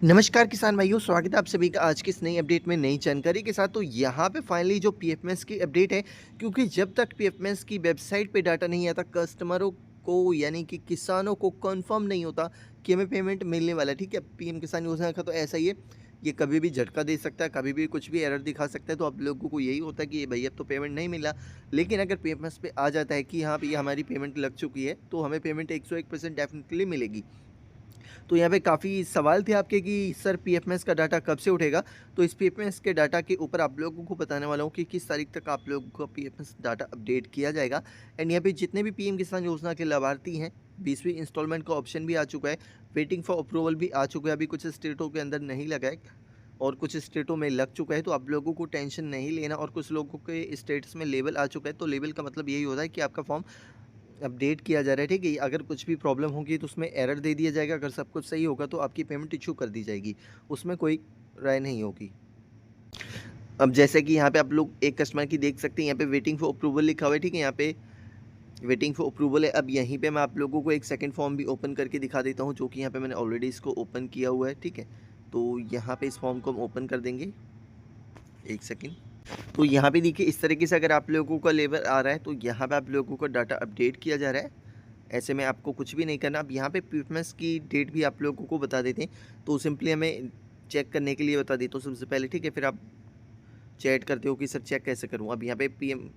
नमस्कार किसान भाइयों, स्वागत है आप सभी का आज की इस नई अपडेट में नई जानकारी के साथ। तो यहाँ पे फाइनली जो पीएफएमएस की अपडेट है, क्योंकि जब तक पीएफएमएस की वेबसाइट पे डाटा नहीं आता कस्टमरों को यानी कि किसानों को कंफर्म नहीं होता कि हमें पेमेंट मिलने वाला है। ठीक है, पीएम किसान योजना का तो ऐसा ही है, ये कभी भी झटका दे सकता है, कभी भी कुछ भी एरर दिखा सकता है। तो आप लोगों को यही होता है कि भाई अब तो पेमेंट नहीं मिला। लेकिन अगर पीएफएमएस पे आ जाता है कि हाँ भैया हमारी पेमेंट लग चुकी है, तो हमें पेमेंट 101% डेफिनेटली मिलेगी। तो यहाँ पे काफ़ी सवाल थे आपके कि सर पीएफएमएस का डाटा कब से उठेगा? तो इस पीएफएमएस के डाटा के ऊपर आप लोगों को बताने वाला हूँ कि किस तारीख तक आप लोगों का पीएफएमएस डाटा अपडेट किया जाएगा। एंड यहाँ पे जितने भी पीएम किसान योजना के लाभार्थी हैं, 20वीं इंस्टॉलमेंट का ऑप्शन भी आ चुका है, वेटिंग फॉर अप्रूवल भी आ चुका है। अभी कुछ स्टेटों के अंदर नहीं लगा है और कुछ स्टेटों में लग चुका है, तो आप लोगों को टेंशन नहीं लेना। और कुछ लोगों के स्टेट्स में लेवल आ चुका है, तो लेवल का मतलब यही होता है कि आपका फॉर्म अपडेट किया जा रहा है। ठीक है, अगर कुछ भी प्रॉब्लम होगी तो उसमें एरर दे दिया जाएगा, अगर सब कुछ सही होगा तो आपकी पेमेंट इशू कर दी जाएगी, उसमें कोई राय नहीं होगी। अब जैसे कि यहाँ पे आप लोग एक कस्टमर की देख सकते हैं, यहाँ पे वेटिंग फॉर अप्रूवल लिखा हुआ है। ठीक है, यहाँ पे वेटिंग फॉर अप्रूवल है। अब यहीं पे मैं आप लोगों को एक सेकंड फॉर्म भी ओपन करके दिखा देता हूँ, जो कि यहाँ पे मैंने ऑलरेडी इसको ओपन किया हुआ है। ठीक है, तो यहाँ पे इस फॉर्म को हम ओपन कर देंगे, एक सेकेंड। तो यहाँ पे देखिए इस तरीके से अगर आप लोगों का लेवल आ रहा है, तो यहाँ पे आप लोगों का डाटा अपडेट किया जा रहा है। ऐसे में आपको कुछ भी नहीं करना। अब यहाँ पे पीएफएमएस की डेट भी आप लोगों को बता देते हैं, तो सिंपली हमें चेक करने के लिए बता देता हूँ सबसे पहले। ठीक है, फिर आप चैट करते हो कि सर चेक कैसे करूँ। अब यहाँ पे पीएम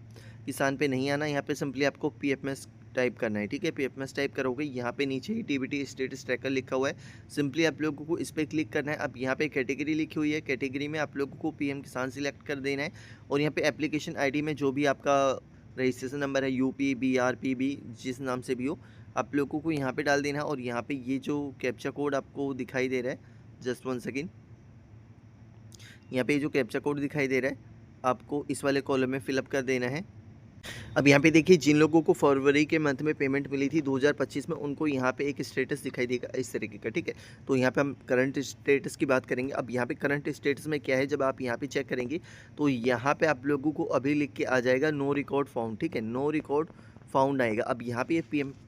किसान पे नहीं आना, यहाँ पे सिंपली आपको पीएफएमएस टाइप करना है। ठीक है, पीएफएमएस टाइप करोगे, यहाँ पे नीचे ही डीबीटी स्टेटस ट्रैकर लिखा हुआ है, सिंपली आप लोगों को इस पर क्लिक करना है। अब यहाँ पे कैटेगरी लिखी हुई है, कैटेगरी में आप लोगों को पीएम किसान सिलेक्ट कर देना है। और यहाँ पे एप्लीकेशन आईडी में जो भी आपका रजिस्ट्रेशन नंबर है, यूपी बीआरपीबी जिस नाम से भी हो, आप लोगों को यहाँ पे डाल देना है। और यहाँ पे ये जो कैप्चा कोड आपको दिखाई दे रहा है, जस्ट वन सेकेंड, यहाँ पे जो कैप्चा कोड दिखाई दे रहा है आपको इस वाले कॉलम में फिलअप कर देना है। अब यहाँ पे देखिए जिन लोगों को फरवरी के मंथ में पेमेंट मिली थी 2025 में, उनको यहाँ पे एक स्टेटस दिखाई देगा इस तरीके का। ठीक है, तो यहाँ पे हम करंट स्टेटस की बात करेंगे। अब यहाँ पे करंट स्टेटस में क्या है, जब आप यहाँ पे चेक करेंगे तो यहाँ पे आप लोगों को अभी लिख के आ जाएगा नो रिकॉर्ड फाउंड। ठीक है, नो रिकॉर्ड फाउंड आएगा। अब यहाँ पे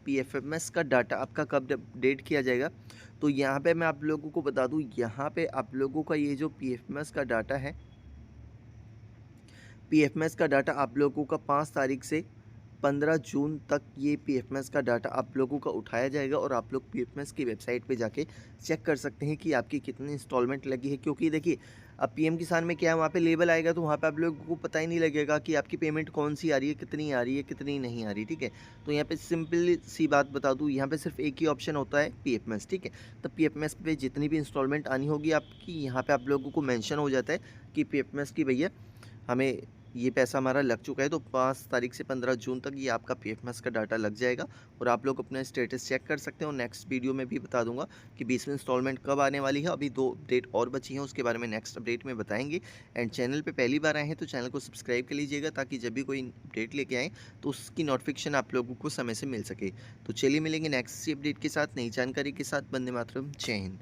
पीएफएमएस का डाटा आपका कब अपडेट किया जाएगा, तो यहाँ पे मैं आप लोगों को बता दूँ, यहाँ पे आप लोगों का ये जो पीएफएमएस का डाटा है, पीएफएमएस का डाटा आप लोगों का 5 तारीख से 15 जून तक ये पीएफएमएस का डाटा आप लोगों का उठाया जाएगा। और आप लोग पीएफएमएस की वेबसाइट पे जाके चेक कर सकते हैं कि आपकी कितनी इंस्टॉलमेंट लगी है। क्योंकि देखिए अब पीएम किसान में क्या है, वहाँ पे लेबल आएगा तो वहाँ पे आप लोगों को पता ही नहीं लगेगा कि आपकी पेमेंट कौन सी आ रही है, कितनी आ रही है, कितनी नहीं आ रही। ठीक है, तो यहाँ पे सिंपल सी बात बता दूँ, यहाँ पे सिर्फ एक ही ऑप्शन होता है पीएफएमएस। ठीक है, तो पीएफएमएस पे जितनी भी इंस्टॉलमेंट आनी होगी आपकी, यहाँ पे आप लोगों को मैंशन हो जाता है कि पीएफएमएस की भैया हमें ये पैसा हमारा लग चुका है। तो 5 तारीख से 15 जून तक ये आपका पीएफएमएस का डाटा लग जाएगा और आप लोग अपना स्टेटस चेक कर सकते हैं। और नेक्स्ट वीडियो में भी बता दूंगा कि 20वीं इंस्टॉलमेंट कब आने वाली है। अभी 2 अपडेट और बची हैं, उसके बारे में नेक्स्ट अपडेट में बताएंगे। एंड चैनल पे पहली बार आए हैं तो चैनल को सब्सक्राइब कर लीजिएगा, ताकि जब भी कोई अपडेट लेके आएँ तो उसकी नोटिफिकेशन आप लोगों को समय से मिल सके। तो चलिए मिलेंगे नेक्स्ट अपडेट के साथ, नई जानकारी के साथ। वंदे मातरम, जय हिंद।